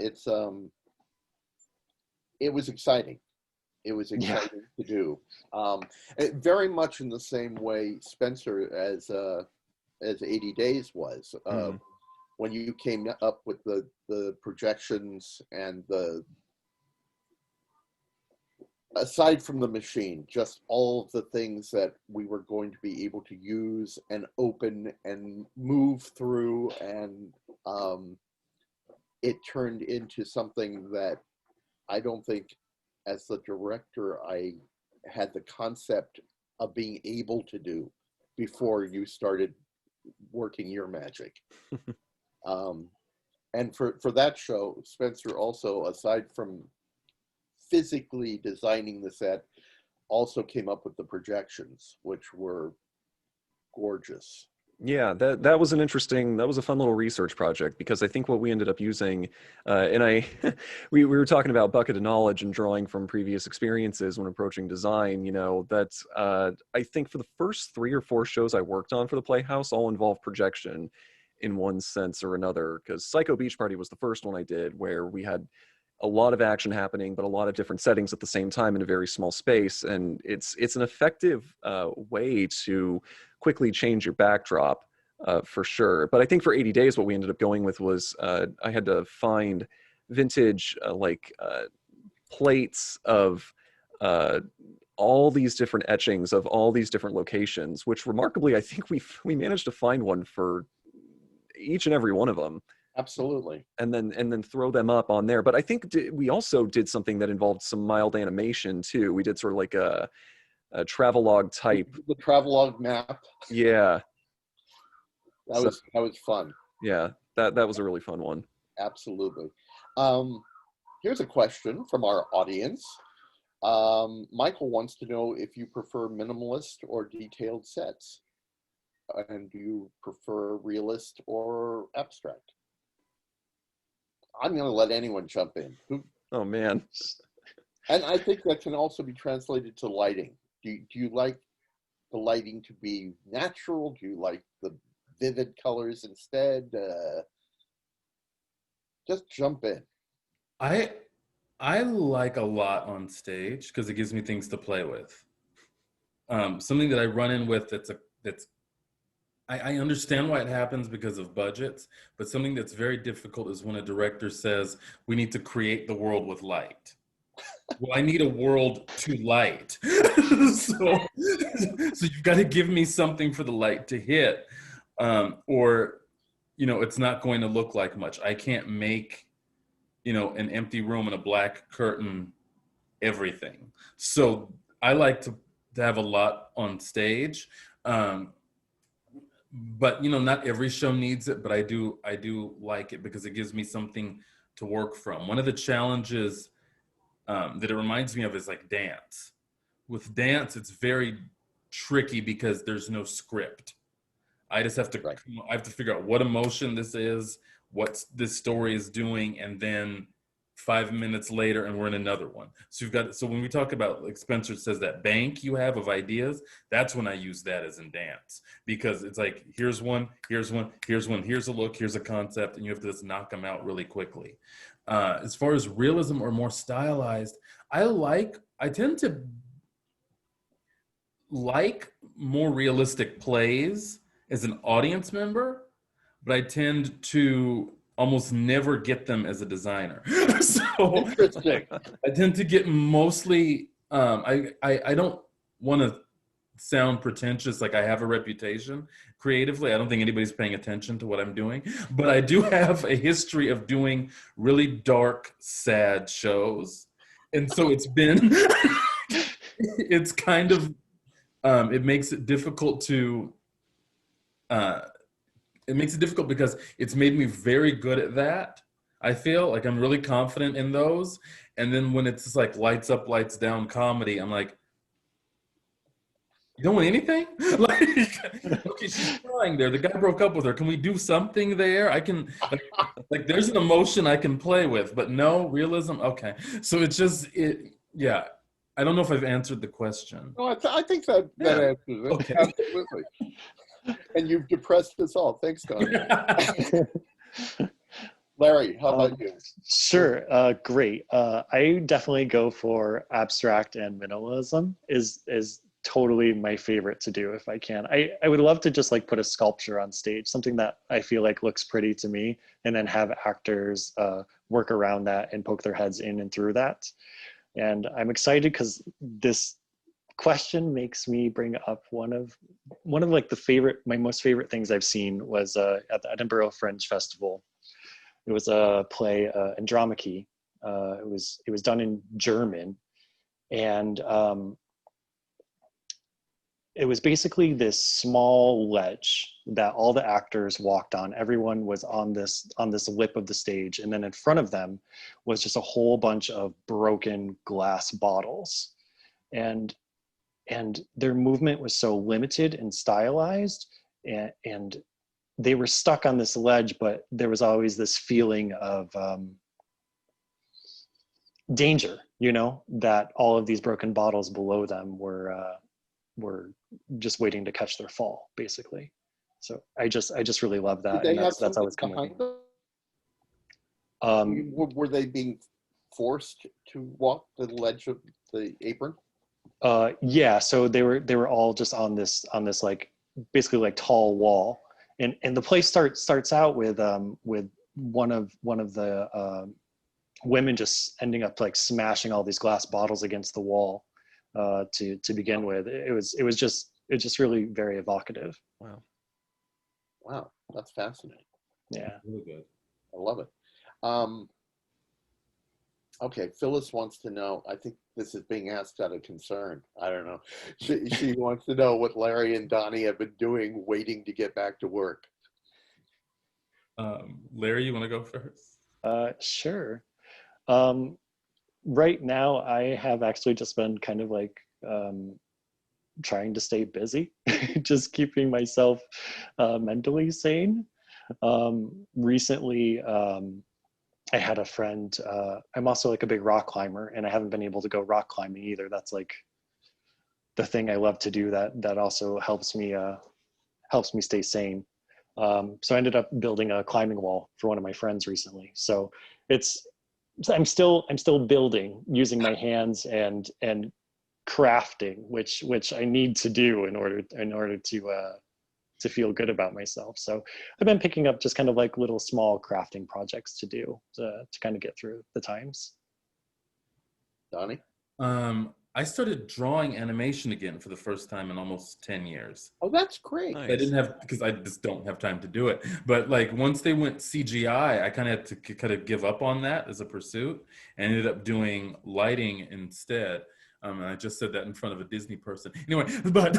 A: it was exciting. It was exciting to do. Very much in the same way, Spencer, as 80 Days was. When you came up with the projections and aside from the machine, just all of the things that we were going to be able to use and open and move through, and it turned into something that I don't think, as the director, I had the concept of being able to do before you started working your magic. And for that show, Spencer also, aside from physically designing the set, also came up with the projections, which were gorgeous.
E: Yeah, that was a fun little research project, because I think what we ended up using, we were talking about bucket of knowledge and drawing from previous experiences when approaching design. I think for the first 3 or 4 shows I worked on for the Playhouse all involved projection in one sense or another, because Psycho Beach Party was the first one I did, where we had a lot of action happening, but a lot of different settings at the same time in a very small space. And it's an effective way to quickly change your backdrop, for sure. But I think for 80 Days, what we ended up going with was I had to find vintage plates of all these different etchings of all these different locations, which remarkably, I think we managed to find one for each and every one of them.
A: Absolutely.
E: And then throw them up on there. But I think we also did something that involved some mild animation too. We did sort of like a travelogue type.
A: The travelogue map.
E: Yeah.
A: That was fun.
E: Yeah, that was a really fun one.
A: Absolutely. Here's a question from our audience. Michael wants to know if you prefer minimalist or detailed sets. And do you prefer realist or abstract? I'm going to let anyone jump in.
E: Oh, man.
A: And I think that can also be translated to lighting. Do you like the lighting to be natural? Do you like the vivid colors instead? Just jump in.
D: I like a lot on stage because it gives me things to play with. something that I run in with that's I understand why it happens because of budgets, but something that's very difficult is when a director says, we need to create the world with light. Well, I need a world to light. so you've got to give me something for the light to hit. Or, it's not going to look like much. I can't make, an empty room and a black curtain everything. So I like to have a lot on stage. But not every show needs it, but I do like it because it gives me something to work from. One of the challenges that it reminds me of is like dance. With dance, it's very tricky because there's no script. I just have to
A: Right.
D: I have to figure out what emotion this is, what this story is doing, and then 5 minutes later and we're in another one. So when we talk about, like Spencer says, that bank you have of ideas, that's when I use that as in dance, because it's like, here's one, here's one, here's one, here's a look, here's a concept, and you have to just knock them out really quickly. As far as realism or more stylized, I tend to like more realistic plays as an audience member, but I tend to almost never get them as a designer. So
A: Interesting.
D: I tend to get mostly, I don't want to sound pretentious, like I have a reputation creatively. I don't think anybody's paying attention to what I'm doing, but I do have a history of doing really dark, sad shows. And so it's been, it's kind of, it makes it difficult to, because it's made me very good at that. I feel like I'm really confident in those. And then when it's just like lights up, lights down comedy, I'm like, you don't want anything? Like, okay, she's crying there. The guy broke up with her. Can we do something there? I can, like there's an emotion I can play with, but no realism. Okay. So it's just, yeah. I don't know if I've answered the question.
A: No, I think that answers it.
D: Okay.
A: Absolutely. And you've depressed us all. Thanks, Don. Larry, how about you?
C: Sure, great. I definitely go for abstract and minimalism is totally my favorite to do if I can. I would love to just like put a sculpture on stage, something that I feel like looks pretty to me, and then have actors work around that and poke their heads in and through that. And I'm excited because this question makes me bring up one of like my most favorite things I've seen was at the Edinburgh Fringe Festival. It was a play, Andromache. It was done in German, and it was basically this small ledge that all the actors walked on. Everyone was on this lip of the stage, and then in front of them was just a whole bunch of broken glass bottles, and their movement was so limited and stylized, and they were stuck on this ledge, but there was always this feeling of danger, that all of these broken bottles below them were just waiting to catch their fall, basically. So I just really love that,
A: Did they
C: and
A: have
C: that's always
A: something
C: coming.
A: behind them? Were they being forced to walk the ledge of the apron?
C: Yeah, so they were all just on this like basically like tall wall, and the play starts out with one of the women just ending up like smashing all these glass bottles against the wall to begin with. It was just really very evocative.
A: Wow, that's fascinating.
C: Yeah.
D: Really good.
A: I love it. Okay, Phyllis wants to know, I think this is being asked out of concern. I don't know. She wants to know what Larry and Donnie have been doing waiting to get back to work.
D: Larry, you want to go first?
C: Sure. Right now, I have actually just been kind of like trying to stay busy, just keeping myself mentally sane. Recently, I had a friend, I'm also like a big rock climber, and I haven't been able to go rock climbing either. That's like the thing I love to do that also helps me stay sane. So I ended up building a climbing wall for one of my friends recently. So I'm still building using my hands and crafting, which I need to do in order to feel good about myself. So I've been picking up just kind of like little small crafting projects to do to kind of get through the times.
A: Donnie?
D: I started drawing animation again for the first time in almost 10 years.
A: Oh, that's great.
E: Nice.
D: I didn't have, because I just don't have time to do it. But like once they went CGI, I kind of had to kind of give up on that as a pursuit and ended up doing lighting instead. And I just said that in front of a Disney person. Anyway, but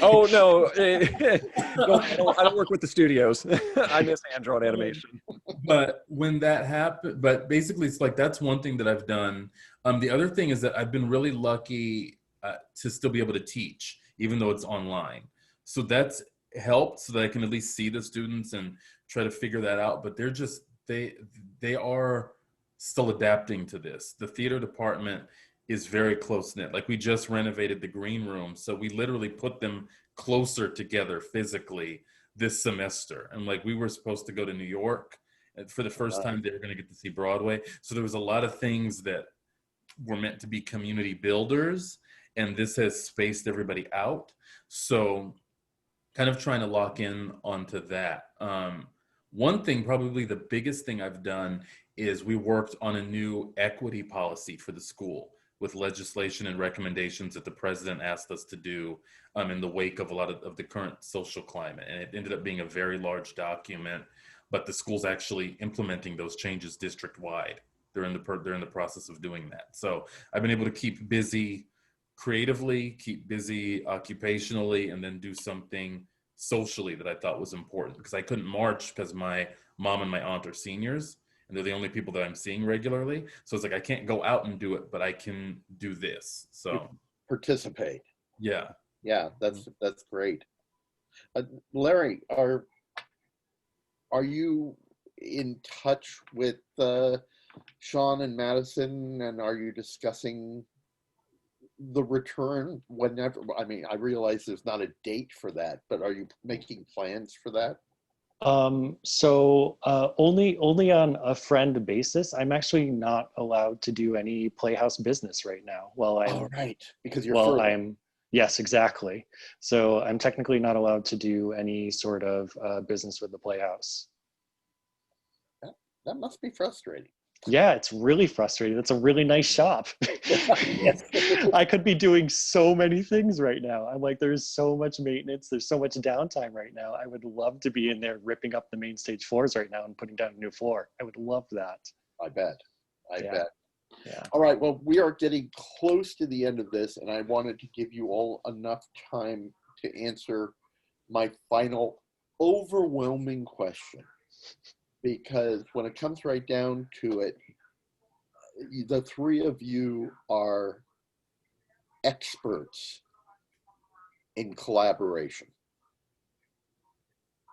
E: Oh no, no, I don't work with the studios. I miss hand-drawn animation.
D: But when that happened, but basically it's like that's one thing that I've done. The other thing is that I've been really lucky to still be able to teach, even though it's online. So that's helped so that I can at least see the students and try to figure that out. But they're just, they are still adapting to this. The theater department is very close-knit. Like we just renovated the green room. So we literally put them closer together physically this semester. And like we were supposed to go to New York. And for the first time, they were going to get to see Broadway. So there was a lot of things that were meant to be community builders, and this has spaced everybody out. So kind of trying to lock in onto that. One thing, probably the biggest thing I've done is we worked on a new equity policy for the school with legislation and recommendations that the president asked us to do in the wake of a lot of the current social climate. And it ended up being a very large document, but the school's actually implementing those changes district-wide. They're in the process of doing that. So I've been able to keep busy creatively, keep busy occupationally, and then do something socially that I thought was important, because I couldn't march because my mom and my aunt are seniors and they're the only people that I'm seeing regularly. So it's like, I can't go out and do it, but I can do this. So
A: Participate.
D: yeah.
A: Yeah, that's great. Larry, are you in touch with Sean and Madison, and are you discussing the return whenever? I mean, I realize there's not a date for that, but are you making plans for that?
C: So only on a friend basis. I'm actually not allowed to do any Playhouse business right now.
A: Oh, right, because you're furloughed.
C: Yes, exactly. So I'm technically not allowed to do any sort of business with the Playhouse.
A: That must be frustrating.
C: Yeah, it's really frustrating. It's a really nice shop.
A: Yes.
C: I could be doing so many things right now. I'm like, there's so much maintenance. There's so much downtime right now. I would love to be in there ripping up the main stage floors right now and putting down a new floor. I would love that.
A: I bet. I bet.
C: Yeah.
A: All right. Well, we are getting close to the end of this, and I wanted to give you all enough time to answer my final overwhelming question. Because when it comes right down to it, the three of you are experts in collaboration.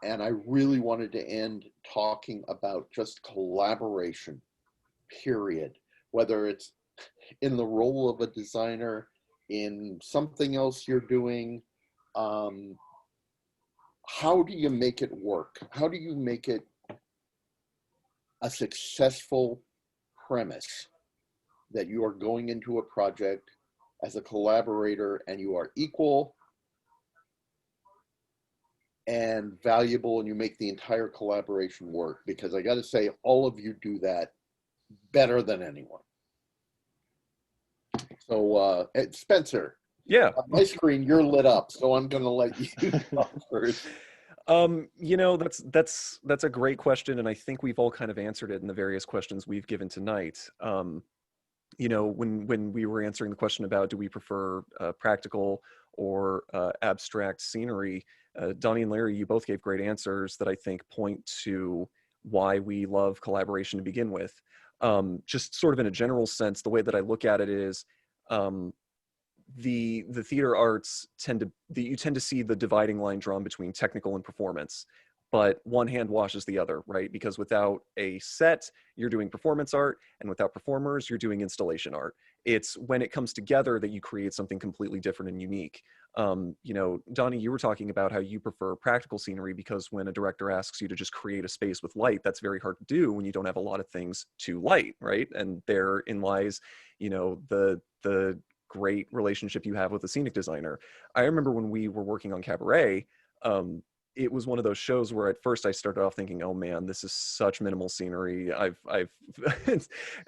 A: And I really wanted to end talking about just collaboration, period. Whether it's in the role of a designer, in something else you're doing, how do you make it work? How do you make it a successful premise that you are going into a project as a collaborator and you are equal and valuable and you make the entire collaboration work? Because I got to say, all of you do that better than anyone. So Spencer,
E: Yeah.
A: on my screen, you're lit up, so I'm going to let you talk first.
E: You know, that's a great question, and I think we've all kind of answered it in the various questions we've given tonight. You know, when we were answering the question about do we prefer practical or abstract scenery, Donnie and Larry, you both gave great answers that I think point to why we love collaboration to begin with. Just sort of in a general sense, the way that I look at it is, the theater arts you tend to see the dividing line drawn between technical and performance, but one hand washes the other, right? Because without a set, you're doing performance art, and without performers, you're doing installation art. It's when it comes together that you create something completely different and unique. You know, Donnie, you were talking about how you prefer practical scenery because when a director asks you to just create a space with light, that's very hard to do when you don't have a lot of things to light, right? And therein lies, you know, the great relationship you have with a scenic designer. I remember when we were working on Cabaret, it was one of those shows where at first I started off thinking, oh man, this is such minimal scenery. I've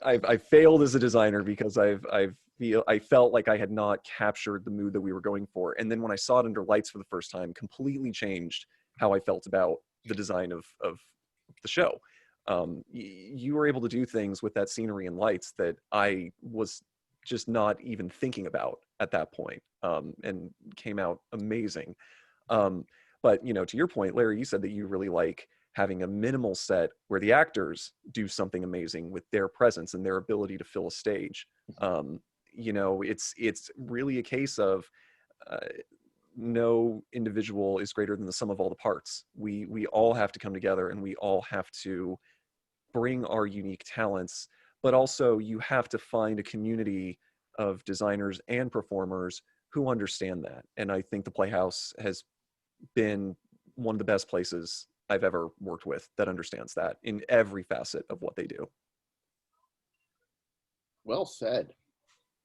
E: I've failed as a designer because I felt like I had not captured the mood that we were going for. And then when I saw it under lights for the first time, completely changed how I felt about the design of the show. You were able to do things with that scenery and lights that I was just not even thinking about at that point, and came out amazing. But to your point, Larry, you said that you really like having a minimal set where the actors do something amazing with their presence and their ability to fill a stage. It's really a case of no individual is greater than the sum of all the parts. We all have to come together, and we all have to bring our unique talents, but also you have to find a community of designers and performers who understand that. And I think the Playhouse has been one of the best places I've ever worked with that understands that in every facet of what they do.
A: Well said.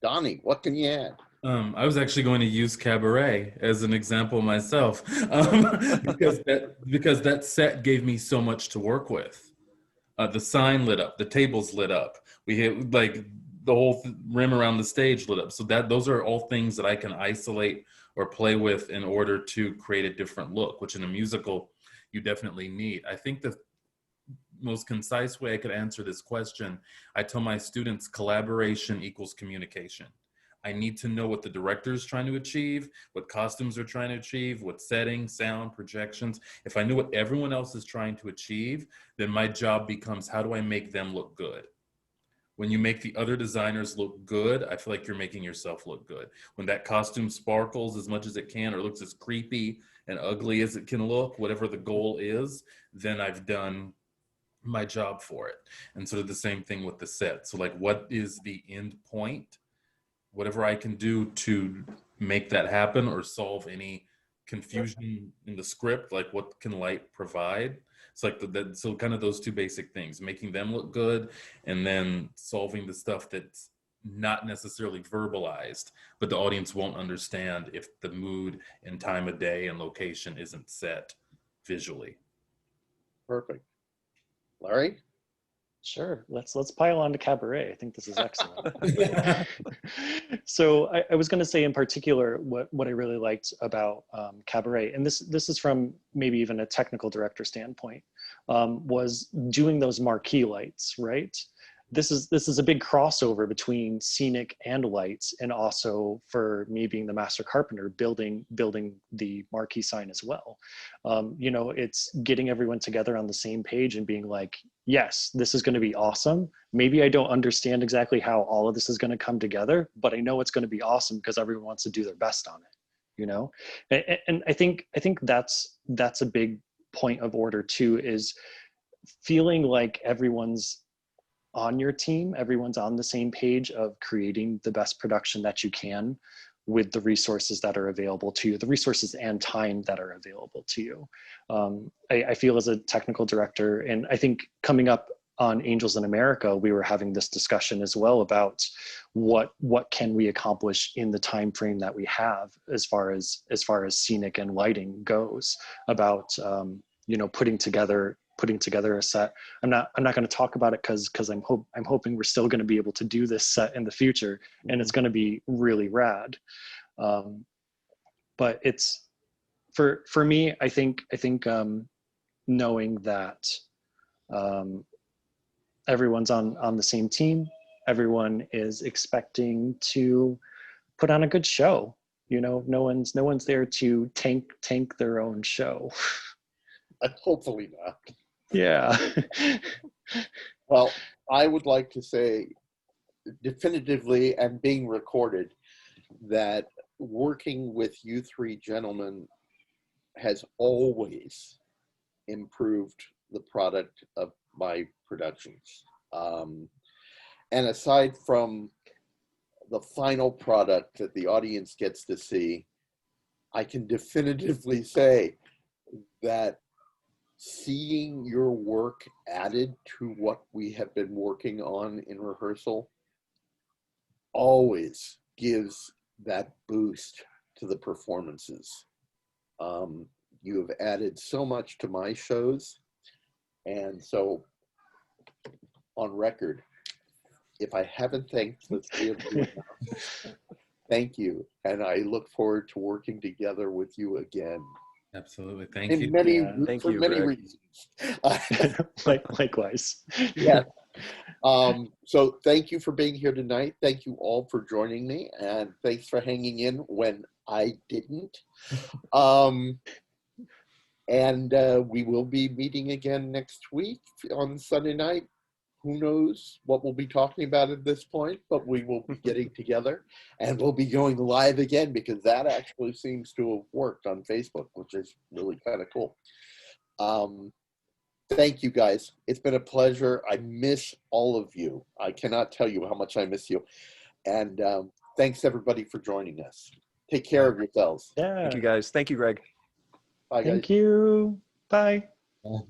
A: Donnie, what can you add?
D: I was actually going to use Cabaret as an example myself, because that set gave me so much to work with. The sign lit up, the tables lit up. We had like the whole rim around the stage lit up. So those are all things that I can isolate or play with in order to create a different look, which in a musical you definitely need. I think the most concise way I could answer this question, I tell my students collaboration equals communication. I need to know what the director is trying to achieve, what costumes are trying to achieve, what setting, sound, projections. If I knew what everyone else is trying to achieve, then my job becomes, how do I make them look good? When you make the other designers look good, I feel like you're making yourself look good. When that costume sparkles as much as it can or looks as creepy and ugly as it can look, whatever the goal is, then I've done my job for it. And sort of the same thing with the set. So like, what is the end point? Whatever I can do to make that happen or solve any confusion in the script, like what can light provide? It's like so kind of those two basic things, making them look good and then solving the stuff that's not necessarily verbalized, but the audience won't understand if the mood and time of day and location isn't set visually.
A: Perfect. Larry?
C: Sure. Let's pile on to Cabaret. I think this is excellent. So I was going to say in particular what I really liked about Cabaret, and this is from maybe even a technical director standpoint, was doing those marquee lights, right? This is a big crossover between scenic and lights, and also for me being the master carpenter, building the marquee sign as well. It's getting everyone together on the same page and being like, yes, this is going to be awesome. Maybe I don't understand exactly how all of this is going to come together, but I know it's going to be awesome because everyone wants to do their best on it. And I think that's a big point of order too, is feeling like everyone's on your team, everyone's on the same page of creating the best production that you can with the resources that are available to you, the resources and time that are available to you. I feel as a technical director, and I think coming up on Angels in America, we were having this discussion as well about what can we accomplish in the time frame that we have as far as scenic and lighting goes, about putting together a set. I'm not going to talk about it because I'm hoping we're still going to be able to do this set in the future, and it's going to be really rad. But it's for me, I think knowing that everyone's on the same team, everyone is expecting to put on a good show. No one's there to tank their own show.
A: Hopefully not.
C: Yeah.
A: Well, I would like to say definitively, and being recorded, that working with you three gentlemen has always improved the product of my productions. And aside from the final product that the audience gets to see, I can definitively say that seeing your work added to what we have been working on in rehearsal always gives that boost to the performances. You have added so much to my shows. And so on record, if I haven't thanked the three of you enough, thank you. And I look forward to working together with you again.
D: Absolutely. Thank
A: In
D: you.
A: many,
C: Yeah.
E: Thank
A: for
E: you,
A: many
E: Greg.
A: reasons.
C: Likewise.
A: Yeah. So thank you for being here tonight. Thank you all for joining me, and thanks for hanging in when I didn't. And we will be meeting again next week on Sunday night. Who knows what we'll be talking about at this point, but we will be getting together, and we'll be going live again, because that actually seems to have worked on Facebook, which is really kind of cool. Thank you, guys. It's been a pleasure. I miss all of you. I cannot tell you how much I miss you. And thanks, everybody, for joining us. Take care of yourselves.
C: Yeah.
E: Thank you, guys. Thank you, Greg.
A: Bye, guys.
C: Thank you. Bye.
D: Bye.